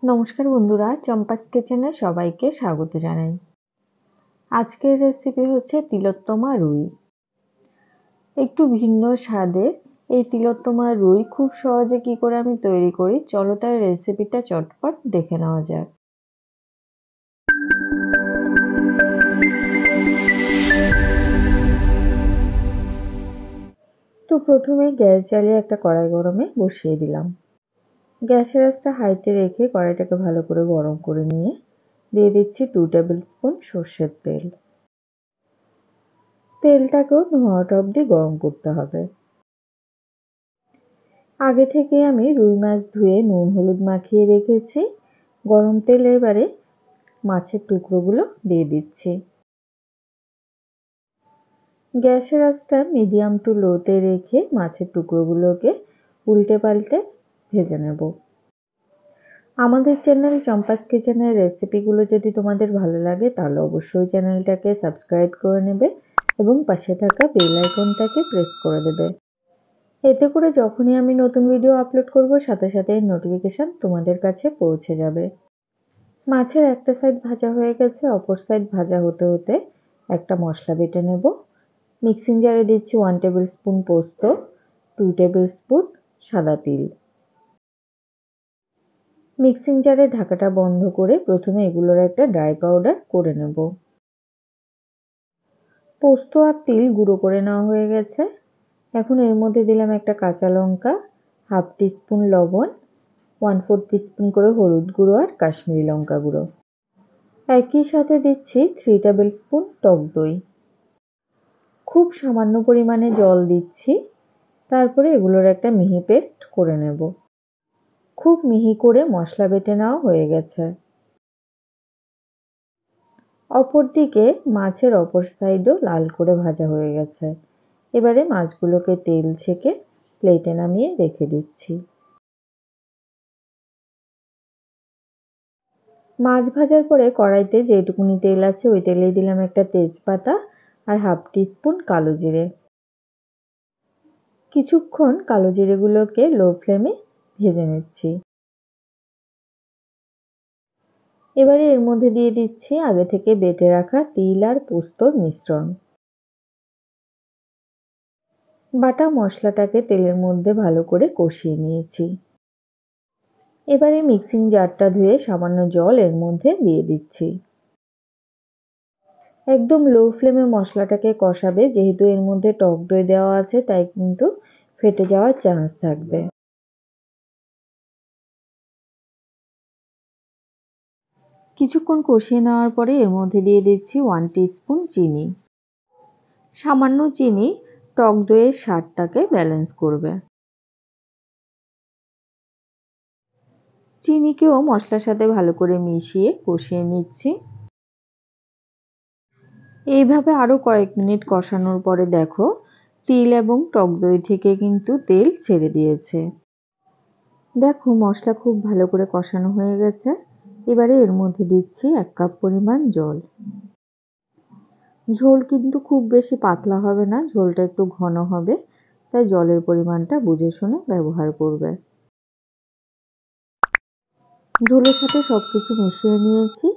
নমস্কার বন্ধুরা, চম্পাস কিচেনে সবাইকে স্বাগত জানাই। আজকের রেসিপি হচ্ছে তিলোত্তমা রুই। একটু ভিন্ন স্বাদের এই তিলোত্তমা রুই খুব সহজে কি করে আমি তৈরি করি, চলো তার রেসিপিটা চটপট দেখে নেওয়া যাক। তো প্রথমে গ্যাস জ্বালিয়ে একটা কড়াই গরমে বসিয়ে দিলাম। গ্যাসের আঁচটা হাইতে রেখে কড়াইটাকে ভালো করে গরম করে নিয়ে দিয়ে দিচ্ছি 2 টেবিল স্পুন সর্ষের তেল। তেলটাকেও ধোঁয়াটা অবধি গরম করতে হবে। আগে থেকে আমি রুই মাছ ধুয়ে নুন হলুদ মাখিয়ে রেখেছি। গরম তেলে এবারে মাছের টুকরোগুলো দিয়ে দিচ্ছি। গ্যাসের আঁচটা মিডিয়াম টু লোতে রেখে মাছের টুকরোগুলোকে উল্টে পাল্টে ভেজে নেব। আমাদের চ্যানেল চম্পাস কিচেনের রেসিপিগুলো যদি তোমাদের ভালো লাগে তাহলে অবশ্যই চ্যানেলটাকে সাবস্ক্রাইব করে নেবে এবং পাশে থাকা বেল আইকনটাকে প্রেস করে দেবে। এতে করে যখনই আমি নতুন ভিডিও আপলোড করব সাথে সাথে নোটিফিকেশন তোমাদের কাছে পৌঁছে যাবে। মাছের একটা সাইড ভাজা হয়ে গেছে, অপর সাইড ভাজা হতে হতে একটা মশলা বেটে নেব। মিক্সিং জারে দিচ্ছি 1 টেবিল স্পুন পোস্ত, 2 টেবিল স্পুন সাদা তিল। মিক্সিং জারে ঢাকাটা বন্ধ করে প্রথমে এগুলোর একটা ড্রাই পাউডার করে নেব। পোস্ত আর তিল গুঁড়ো করে নেওয়া হয়ে গেছে। এখন এর মধ্যে দিলাম একটা কাঁচা লঙ্কা, হাফ টিস্পুন লবণ, 1/4 টিস্পুন করে হলুদ গুঁড়ো আর কাশ্মীরি লঙ্কা গুঁড়ো। একই সাথে দিচ্ছি 3 টেবিল স্পুন টক দই। খুব সামান্য পরিমাণে জল দিচ্ছি। তারপরে এগুলোর একটা মিহি পেস্ট করে নেব। খুব মিহি করে মশলা বেটে নেওয়া হয়ে গেছে। অপরদিকে মাছের অপর সাইডও লাল করে ভাজা হয়ে গেছে। এবারে মাছগুলোকে তেল ছেঁকে প্লেটে নামিয়ে রেখে দিচ্ছি। মাছ ভাজার পরে কড়াইতে যেটুকুনি তেল আছে ওই তেলেই দিলাম একটা তেজপাতা আর হাফ টিস্পুন কালো জিরে। কিছুক্ষণ কালো জিরেগুলোকে লো ফ্লেমে ভেজে নিচ্ছি। এবারে এর মধ্যে দিয়ে দিচ্ছি আগে থেকে বেটে রাখা তিল আর পোস্তর মিশ্রণ। বাটা মশলাটাকে তেলের মধ্যে ভালো করে কষিয়ে নিয়েছি। এবারে মিক্সিং জারটা ধুয়ে সামান্য জল এর মধ্যে দিয়ে দিচ্ছি। একদম লো ফ্লেমে মশলাটাকে কষাবে, যেহেতু এর মধ্যে টক দই দেওয়া আছে তাই কিন্তু ফেটে যাওয়ার চান্স থাকবে। কিছুক্ষণ কষিয়ে নেওয়ার পরে এর মধ্যে দিয়ে দিচ্ছি 1 টিস্পুন চিনি। সামান্য চিনি টক দইয়ের স্বাদটাকে ব্যালেন্স করবে। চিনিকেও মশলার সাথে ভালো করে মিশিয়ে কষিয়ে নিচ্ছি। এইভাবে আরো কয়েক মিনিট কষানোর পরে দেখো তিল এবং টক দই থেকে কিন্তু তেল ছেড়ে দিয়েছে। দেখো মশলা খুব ভালো করে কষানো হয়ে গেছে। এবারে এর মধ্যে দিচ্ছি 1 কাপ পরিমাণ জল। ঝোল কিন্তু খুব বেশি পাতলা হবে না, ঝোলটা একটু ঘন হবে, তাই জলের পরিমাণটা বুঝে শুনে ব্যবহার করবে। ঝোলের সাথে সবকিছু মিশিয়ে নিয়েছি।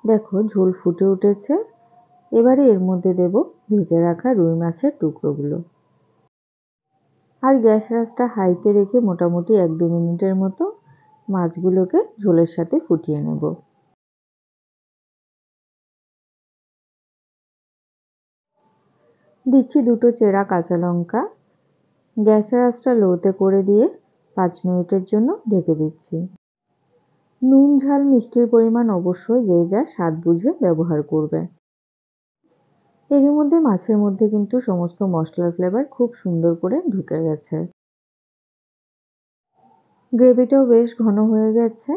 দেখো ঝোল ফুটে উঠেছে। এবারে এর মধ্যে দেব ভেজে রাখা রুই মাছের টুকরোগুলো। আর গ্যাসের আঁচটা হাইতে রেখে মোটামুটি 1-2 মিনিটের মতো মাছগুলোকে ঝোলের সাথে ফুটিয়ে নেব। দিচ্ছি 2টো চেরা কাঁচা লঙ্কা। গ্যাসের আঁচটা লোতে করে দিয়ে 5 মিনিটের জন্য ঢেকে দিচ্ছি। নুন ঝাল মিষ্টির পরিমাণ অবশ্যই যে যার স্বাদ বুঝে ব্যবহার করবে। এর মধ্যে মাছের মধ্যে কিন্তু সমস্ত মশলার ফ্লেভার খুব সুন্দর করে ঢুকে গেছে। গ্রেভিটাও বেশ ঘন হয়ে গেছে।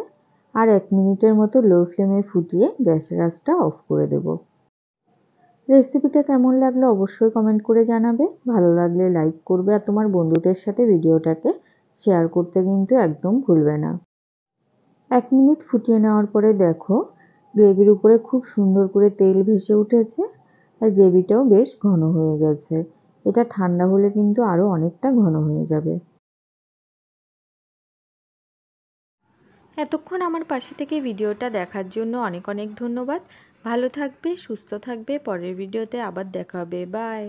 আর 1 মিনিটের মতো লো ফ্লেমে ফুটিয়ে গ্যাসের আঁচটা অফ করে দেব। রেসিপিটা কেমন লাগলো অবশ্যই কমেন্ট করে জানাবে। ভালো লাগলে লাইক করবে আর তোমার বন্ধুদের সাথে ভিডিওটাকে শেয়ার করতে কিন্তু একদম ভুলবে না। 1 মিনিট ফুটিয়ে নেওয়ার পরে দেখো গ্রেভির উপরে খুব সুন্দর করে তেল ভেসে উঠেছে আর গ্রেভিটাও বেশ ঘন হয়ে গেছে। এটা ঠান্ডা হলে কিন্তু আরো অনেকটা ঘন হয়ে যাবে। এতক্ষণ আমার পাশে থেকে ভিডিওটা দেখার জন্য অনেক অনেক ধন্যবাদ। ভালো থাকবে, সুস্থ থাকবে। পরের ভিডিওতে আবার দেখা হবে। বাই।